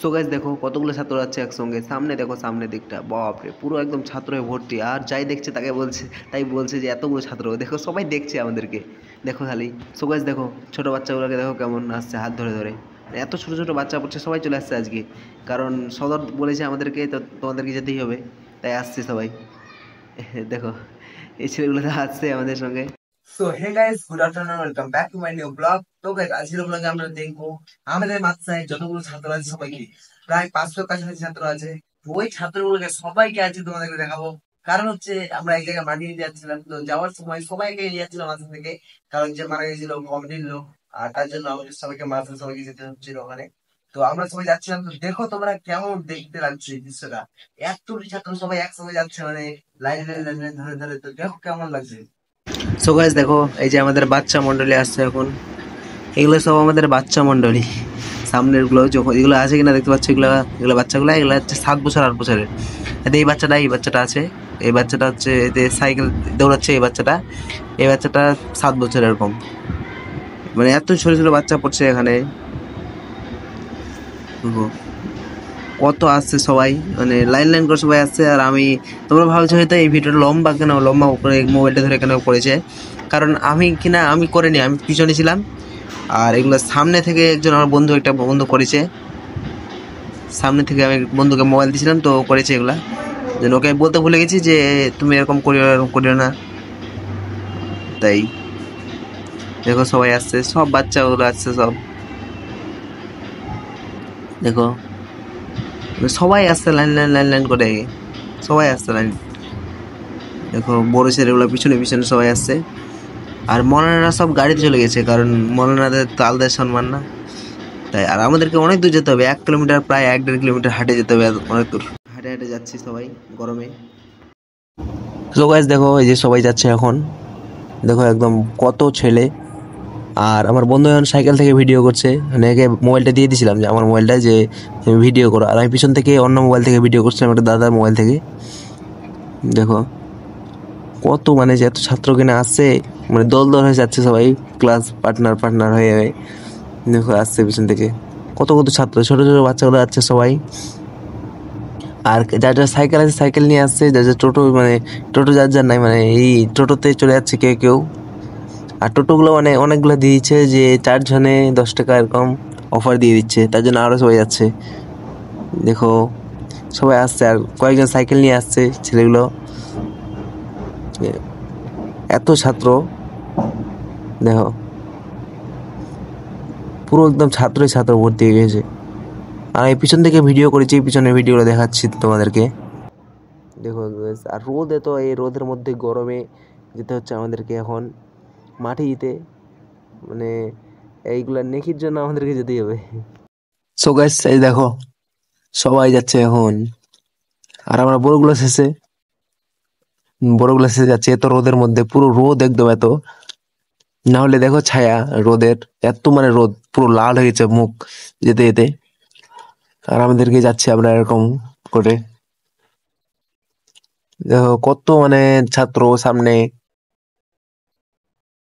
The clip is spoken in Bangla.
সো গাইস দেখো কতগুলো ছাত্র যাচ্ছে একসঙ্গে, সামনে দেখো সামনের দিকটা, বাপরে পুরো একদম ছাত্রে ভর্তি। আর যাই দেখছে তাকে বলছে, তাই বলছে যে এতগুলো ছাত্র দেখো, সবাই দেখছে আমাদেরকে, দেখো খালি। সো গাইস দেখো ছোট বাচ্চাগুলোকে দেখো কেমন আসছে হাত ধরে ধরে, মানে এত ছোট ছোট বাচ্চা পড়ছে, সবাই চলে আসছে আজকে, কারণ সদর বলেছে আমাদেরকে, তো তোমাদেরকে যেতেই হবে, তাই আসছে সবাই। দেখো এই ছেলেগুলো তো আসছে আমাদের সঙ্গে। So hey guys, good afternoon, welcome back to my new blog. তো গাইস, আজকের ব্লগে আমরা দেখবো আমাদের মাদ্রাসায় যতগুলো ছাত্র আছে সবাইকে, প্রায় 500 কাছাকাছি ছাত্র আছে। তো ওই ছাত্রগুলোকে সবাইকে আজকে তোমাদেরকে দেখাবো। কারণ হচ্ছে আমরা এক জায়গায় মাটি নিতে যাচ্ছিলাম, তো যাওয়ার সময় সবাইকে নিয়ে যাচ্ছিলাম মাদ্রাসা থেকে, কারণ যে মারা গেছিল কমিটির লোক। আর তার জন্য আমাদের সবাইকে মাদ্রাসা সবাইকে যেতে হচ্ছিল ওখানে। তো আমরা সবাই যাচ্ছিলাম, তো দেখো তোমরা কেমন দেখতে লাগছে এই দৃশ্যটা। এতটি ছাত্র সবাই একসঙ্গে যাচ্ছে, মানে লাইন লাইন লাইন লাইন ধরে ধরে, তো দেখো কেমন লাগছে। সো গাইস দেখো এই যে আমাদের বাচ্চা মণ্ডলী আসছে এখন, এগুলো সব আমাদের বাচ্চা মণ্ডলী। সামনের গুলো যখন এগুলো আছে কিনা দেখতে পাচ্ছ, এগুলো এগুলো বাচ্চাগুলো, এগুলো হচ্ছে 7 বছর 8 বছরের। এতে এই বাচ্চাটা আছে, এই বাচ্চাটা হচ্ছে এতে সাইকেল দৌড়াচ্ছে, এই বাচ্চাটা 7 বছর এরকম। মানে এত ছোট ছোট বাচ্চা পড়ছে এখানে, দেখো কত আসছে সবাই, মানে লাইন লাইন করে সবাই আসছে। আর আমি, তোমরা ভাবছো হয়তো এই ভিডিওটা লম্বা কেন, লম্বা করে মোবাইলটা ধরে কেন করেছে, কারণ আমি করিনি, আমি পিছনে ছিলাম। আর এগুলো সামনে থেকে একজন আমার একটা বন্ধু করেছে, সামনে থেকে আমি বন্ধুকে মোবাইল দিয়েছিলাম, তো ও করেছে এগুলা। যেন ওকে আমি বলতে ভুলে গেছি যে তুমি এরকম করিও, এরকম করিও না, তাই। দেখো সবাই আসছে, সব বাচ্চাগুলো আসছে সব, দেখো সবাই আসছে লাইন লাইন লাইন লাইন করে, সবাই আসছে লাইন। দেখো বড় ছেলেগুলো পিছনে পিছনে সবাই আসছে। আর মৌলানারা সব গাড়িতে চলে গেছে, কারণ মৌলানাদের তো আলাদা সম্মান না, তাই। আর আমাদেরকে অনেক দূর যেতে হবে, 1 কিলোমিটার, প্রায় 1-1.5 কিলোমিটার হাঁটে যেতে হবে, অনেক দূর হাঁটে হাঁটে যাচ্ছি সবাই গরমে। তো গাইস দেখো এই যে সবাই যাচ্ছে এখন, দেখো একদম কত ছেলে। আর আমার বন্ধু এখন সাইকেল থেকে ভিডিও করছে, মানে একে মোবাইলটা দিয়ে দিয়েছিলাম, যে আমার মোবাইলটা, যে তুমি ভিডিও করো। আর আমি পিছন থেকে অন্য মোবাইল থেকে ভিডিও করছিলাম, একটা দাদার মোবাইল থেকে। দেখো কত, মানে যে এত ছাত্র কিনা আসছে, মানে দল দল হয়ে যাচ্ছে সবাই, ক্লাস পার্টনার পার্টনার হয়ে হয়ে। দেখো আসছে পিছন থেকে কত কত ছাত্র, ছোট ছোট বাচ্চাগুলো যাচ্ছে সবাই। আর যার যার সাইকেল আছে সাইকেল নিয়ে আসছে, যার যার টোটো, মানে টোটো যার যার নাই, মানে এই টোটোতে চলে যাচ্ছে কেউ কেউ। আর টোটোগুলো মানে অনেকগুলো দিয়ে দিচ্ছে, যে 4 জনে 10 টাকা এরকম অফার দিয়ে দিচ্ছে, তার জন্য আরো সবাই যাচ্ছে। দেখো সবাই আসছে, আর কয়েকজন সাইকেল নিয়ে আসছে ছেলেগুলো, এত ছাত্র। দেখো পুরো একদম ছাত্রই ছাত্র ভর্তি হয়ে গেছে। আর এই পিছন থেকে ভিডিও করেছি, পিছনের ভিডিওগুলো দেখাচ্ছি তোমাদেরকে। দেখো guys, আর রোদে, তো এই রোদের মধ্যে গরমে যেতে হচ্ছে আমাদেরকে এখন মাটিতে, মানে এইগুলা নেকির জন্য আমাদেরকে যেতেই হবে। সো গাইস এই দেখো সবাই যাচ্ছে এখন, আর আমরা বড়গুলো শেষে যাচ্ছে এত রোদের মধ্যে, পুরো রোদ একদম এত, না হলে দেখো ছায়া রোদের, এত মানে রোদ পুরো লাল হয়ে গেছে মুখ যেতে যেতে। আর আমাদেরকে যাচ্ছে আমরা এরকম করে, দেখো কত মানে ছাত্র সামনে,